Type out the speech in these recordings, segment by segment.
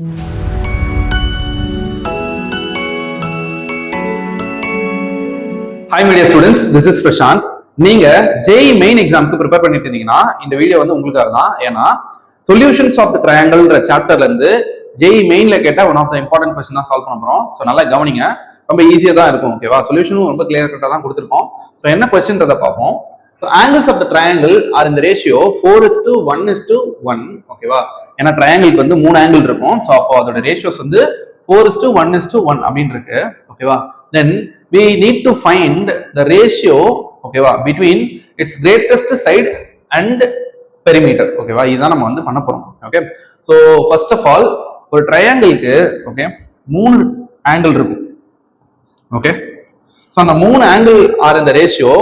Hi media students, this is Prashant. நீங்க JEE main examக்கு prepare பண்ணிட்டு இருந்தீங்கன்னா இந்த வீடியோ வந்து உங்களுக்காக தான். ஏன்னா solutions of the triangleன்ற சாப்டர்ல இருந்து JEE mainல கேட்ட one of the important question தான் சால்வ் பண்ண போறோம். சோ நல்லா கவனிங்க, ரொம்ப ஈஸியா தான் இருக்கும். ஓகேவா? சொல்யூஷனும் ரொம்ப கிளியர் கட்டா தான் கொடுத்திருக்கோம். சோ என்ன क्वेश्चनன்றத பார்ப்போம். So angles of the triangle are in the ratio 4:1:1. ஓகேவா? ஏன்னா ட்ரையாங்கிளுக்கு வந்து 3 ஆங்கிள் இருக்கும். சோ அப்போ அதோட ரேஷியோஸ் வந்து 4:1:1 அப்படின்னு இருக்கு. ஓகேவா? Then we need to find the ratio, ஓகேவா, between its greatest side and perimeter. ஓகேவா, இதுதான் நம்ம வந்து பண்ண போறோம். Okay, so first of all ஒரு ட்ரையாங்கிளுக்கு ஓகே 3 ஆங்கிள் இருக்கும். ஓகே, so அந்த 3 ஆங்கிள் ஆர் இந்த ரேஷியோ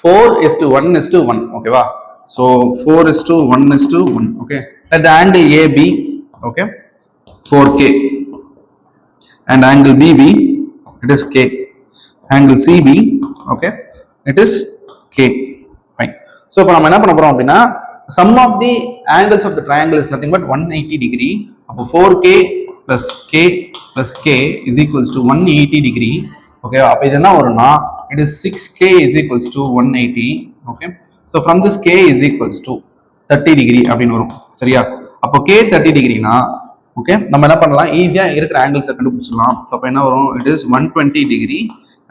4:1:1. ஓகேவா, so 4:1:1. Okay, let the angle AB okay 4K and angle BB it is K, angle CB okay it is K. Fine. So இப்போ நம்ம என்ன பண்ண போறோம் அப்படின்னா sum of the angles of the triangle is nothing but 180 degree. அப்போ 4K plus K plus K is equals to 180 degree. Okay, அப்போ இது என்ன வரும்னா it is 6K is equals to 180. Okay, so from this K is equals to 30 degree அப்படின்னு வரும். சரியா? அப்போ K 30 டிகிரினா okay நம்ம என்ன பண்ணலாம், ஈஸியா இருக்கிற ஆங்கிள்ஸை கண்டுபிடிச்சிடலாம். ஸோ அப்போ என்ன வரும், it is 120 degree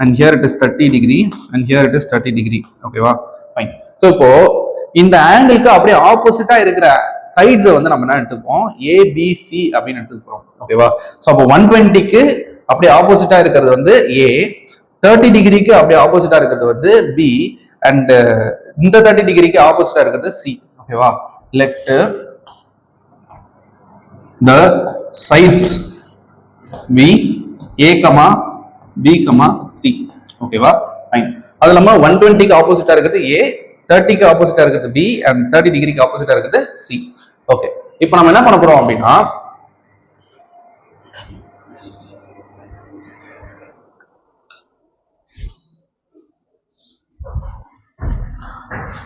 and here it is 30 degree and here it is 30 degree. ஓகேவா? ஃபைன். ஸோ இப்போ இந்த ஆங்கிளுக்கு அப்படியே ஆப்போசிட்டா இருக்கிற சைட்ஸை வந்து நம்ம என்ன எடுத்துப்போம், ஏபிசி அப்படின்னு எடுத்துக்கிறோம். ஓகேவா? ஸோ அப்போ 120க்கு அப்படியே ஆப்போசிட்டா இருக்கிறது வந்து ஏ, 30 டிகிரிக்கு அப்படியே ஆப்போசிட்டா இருக்கிறது வந்து பி, அண்ட் இந்த 30 டிகிரிக்கு ஆப்போசிட்டா இருக்கிறது சி. ஓகேவா? Let the sides be a comma b comma c. ஓகேவா? ஃபைன். அது இல்லாம 120 க்கு ஆப்போசிட்டா இருக்குது a, 30 க்கு ஆப்போசிட்டா இருக்குது b and 30 டிகிரிக்கு ஆப்போசிட்டா இருக்குது c. ஓகே, இப்போ நம்ம என்ன பண்ண போறோம் அப்படின்னா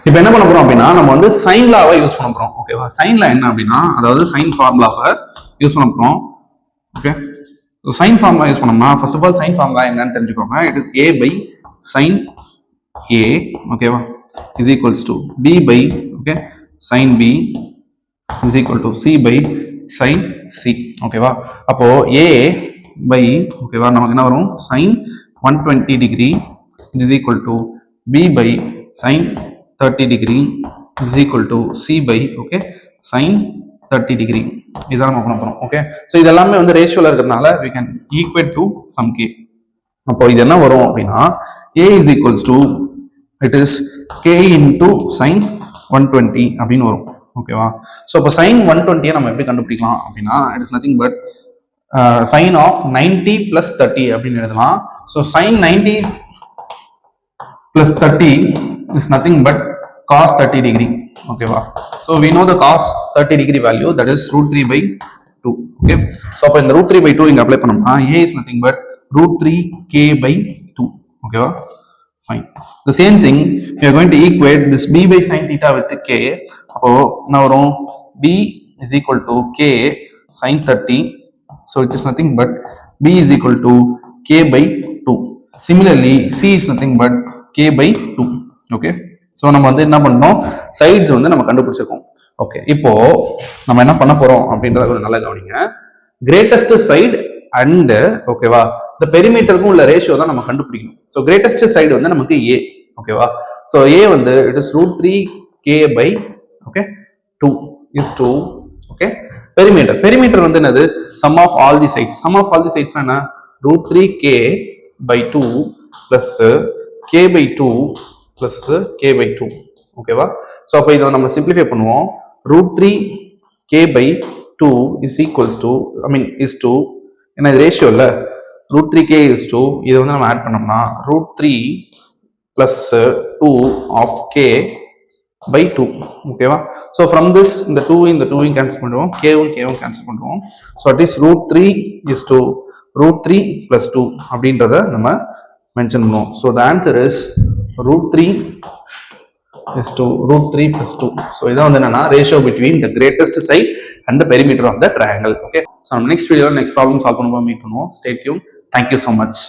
இப்போ என்ன பண்ண போறோம் அப்படின்னா நம்ம வந்து சைன் லாவை யூஸ் பண்ண போறோம். ஓகேவா? சைன் லா என்ன அப்படின்னா அதாவது சைன் ஃபார்முலாவை யூஸ் பண்ண போறோம். ஓகே, சைன் ஃபார்முலா யூஸ் பண்ணோம்னா first of all sine formula என்னன்னு தெரிஞ்சுக்கோங்க. It is a by sin a ஓகேவா is equals to b by okay sin b is equal to c by sin c. ஓகேவா? அப்போ a by ஓகேவா நமக்கு என்ன வரும், sin 120 degree is equal to b by sin 30 degree is equal to c by okay sin 30 degree. இதான் நம்ம பண்ண போறோம். ஓகே, சோ இது எல்லாமே வந்து ரேஷியோல இருக்கிறதுனால we can equate to some k. அப்போ இது என்ன வரும் அப்படின்னா a is equals to it is k into sin 120 அப்படின்னு வரும். ஓகேவா? சோ அப்போ sin 120 நம்ம எப்படி கண்டுபிடிக்கலாம் அப்படின்னா it is nothing but sin of 90 plus 30 அப்படின்னு எழுதலாம். So sin 90 plus 30 is nothing but cos 30 degree. Okay, so we know the cos 30 degree value, that is root 3 by 2. Okay, so அப்ப இந்த root 3 by 2 இங்க apply பண்ணோம்னா a is nothing but root 3 k by 2. Okay, fine. The same thing we are going to equate this b by sin theta with k. அப்போ என்ன வரும், b is equal to k sin 30. So it is nothing but b is equal to k by 2. Similarly c is nothing but k by 2. Okay, so நம்ம வந்து என்ன பண்ணோம், sides வந்து நம்ம கண்டுபிடிச்சிருக்கோம். ஓகே, இப்போ நம்ம என்ன பண்ண போறோம் அப்படின்றத கொஞ்சம் நல்லா கவனிங்க. கிரேட்டஸ்ட் சைடு அண்ட் ஓகேவா இந்த பெரிமீட்டருக்கும் உள்ள ரேஷியோ தான் நம்ம கண்டுபிடிக்கணும். ஸோ கிரேட்டஸ்ட் சைடு வந்து நமக்கு ஏ. ஓகேவா? ஸோ ஏ வந்து it is root 3 k by okay 2 is 2. Okay, perimeter வந்து என்னது, sum of all the sides. sum of all the sides என்ன, root 3 k by 2 plus k by 2 plus k by 2. ஓகேவா? So அப்போ இதை நம்ம சிம்பிளிஃபை பண்ணுவோம். root 3 k by 2 is equals to is 2. ஏன்னா இது ரேஷியோ இல்லை, root 3 k is 2. இதை வந்து நம்ம ஆட் பண்ணோம்னா root 3 plus 2 of k by 2. ஓகேவா? ஸோ ஃப்ரம் திஸ் இந்த 2 கேன்சல் பண்ணுவோம், k1 கேன்சல் பண்ணுவோம். So at is root 3 is to root 3 plus 2 அப்படின்றத நம்ம மென்ஷன் பண்ணுவோம். So the answer is root 3 is to root 3 plus 2. So இதான் வந்து என்னன்னா ratio between the greatest side and the perimeter of the triangle. Okay, so நம்ம next வீடியோவில் next problem solve பண்ணும்போது meet பண்ணுவோம். Stay tune. Thank you so much.